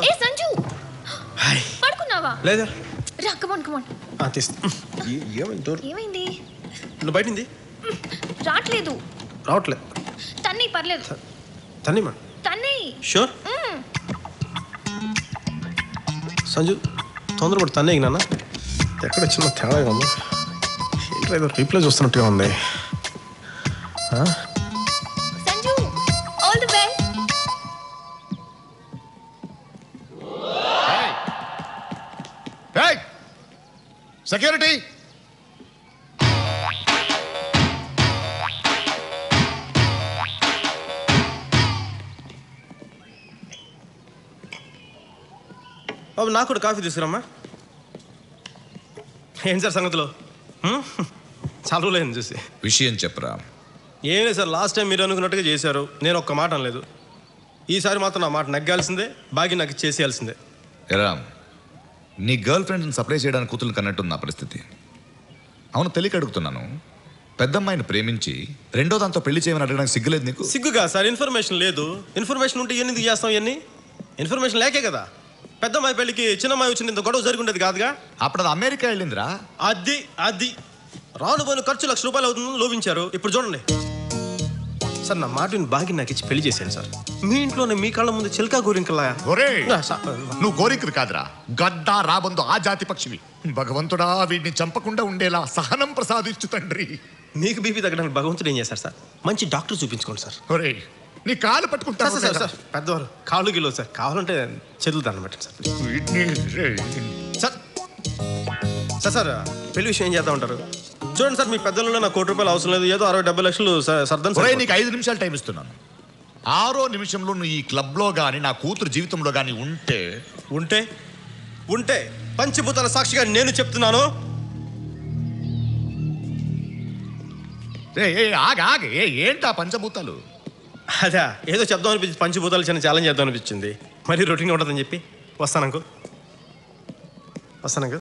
ఏ సంజు పడుకున్నావా? లేదా రా కమాన్ కమాన్. ఏమైంది? నువ్వు బయటింది రావట్లేదు. తన్ని పర్లేదు. తన్ని షూర్ సంజు తొందరపడి తన్నే నాన్న. ఎక్కడ చిన్న తేడాగా ఉంది. ఏదో రీప్లై చూస్తున్నట్టుగా ఉంది. Sanju all the best. Security బాబు నాకు కూడా కాఫీ తీసుకురమ్మా. ఏం సార్ సంగతిలో? చాలా రోజులైంది చూసి. విషయం చెప్పరా. ఏం లేదు సార్, లాస్ట్ టైం మీరు అనుకున్నట్టుగా చేశారు. నేను ఒక్క మాట అనలేదు. ఈసారి మాత్రం నా మాట నగ్గాల్సిందే, బాగా నాకు చేసేయాల్సిందే. ఎరా, నీ గర్ల్ ఫ్రెండ్ని సప్లై చేయడానికి కూతురు కన్నట్టుంది నా పరిస్థితి. అవును, తెలియక అడుగుతున్నాను. పెద్దమ్మాయిని ప్రేమించి రెండో దాంతో పెళ్లి చేయమని అడగడానికి సిగ్గులేదు నీకు? సిగ్గుగా సార్, ఇన్ఫర్మేషన్ లేదు. ఇన్ఫర్మేషన్ ఉంటే ఎందుకు చేస్తాం ఇవన్నీ? ఇన్ఫర్మేషన్ లేకే కదా పెద్దమ్మాయి పెళ్లికి చిన్నమ్మాయి వచ్చింది, ఇంత గొడవ జరుగుండేది కాదుగా. అప్పుడు అది అమెరికా వెళ్ళిందిరా. అది రాను పోయిన ఖర్చు ₹1,00,000 అవుతుందని లోపించారు. ఇప్పుడు చూడండి సార్, నా మాటని బాగా నాకు ఇచ్చి పెళ్లి చేశాను సార్. మీ ఇంట్లోనే మీ కళ్ళ ముందు చిలకా గోరింకలా. నువ్వు గోరింకది కాదురా, గద్దా రాబందు ఆ జాతి పక్షివి. భగవంతుడా, వీడిని చంపకుండా ఉండేలా సహనం ప్రసాదించు తండ్రి. మీకు బీపీ తగ్గడానికి భగవంతుడు ఏం చేశారు సార్? మంచి డాక్టర్ చూపించుకోండి సార్. ఒరే, నీ కాలు పట్టుకుంటా సార్. పెద్దవారు కాళ్ళు గిలో సార్, కావాలంటే చేతులు దండం పెట్టండి సార్. సార్ సార్ పెళ్లి విషయం ఏం చేద్దాం ఉంటారు? చూడండి సార్, మీ పెద్దలలో నాకు ₹1,00,000 అవసరం లేదు. ఏదో 60-70 లక్షలు సర్దం సార్. నీకు 5 నిమిషాలు టైం ఇస్తున్నాను. 6వ నిమిషంలో నువ్వు ఈ క్లబ్లో కానీ నా కూతురు జీవితంలో కానీ ఉంటే పంచభూతాల సాక్షిగా నేను చెప్తున్నాను. ఏంటా పంచభూతాలు? అదే ఏదో చెప్దాం అనిపించింది, పంచభూతాలు చిన్న ఛాలెంజ్ చేద్దాం అనిపించింది. మరి రొటీన్గా ఉంటుందని చెప్పి వస్తాను.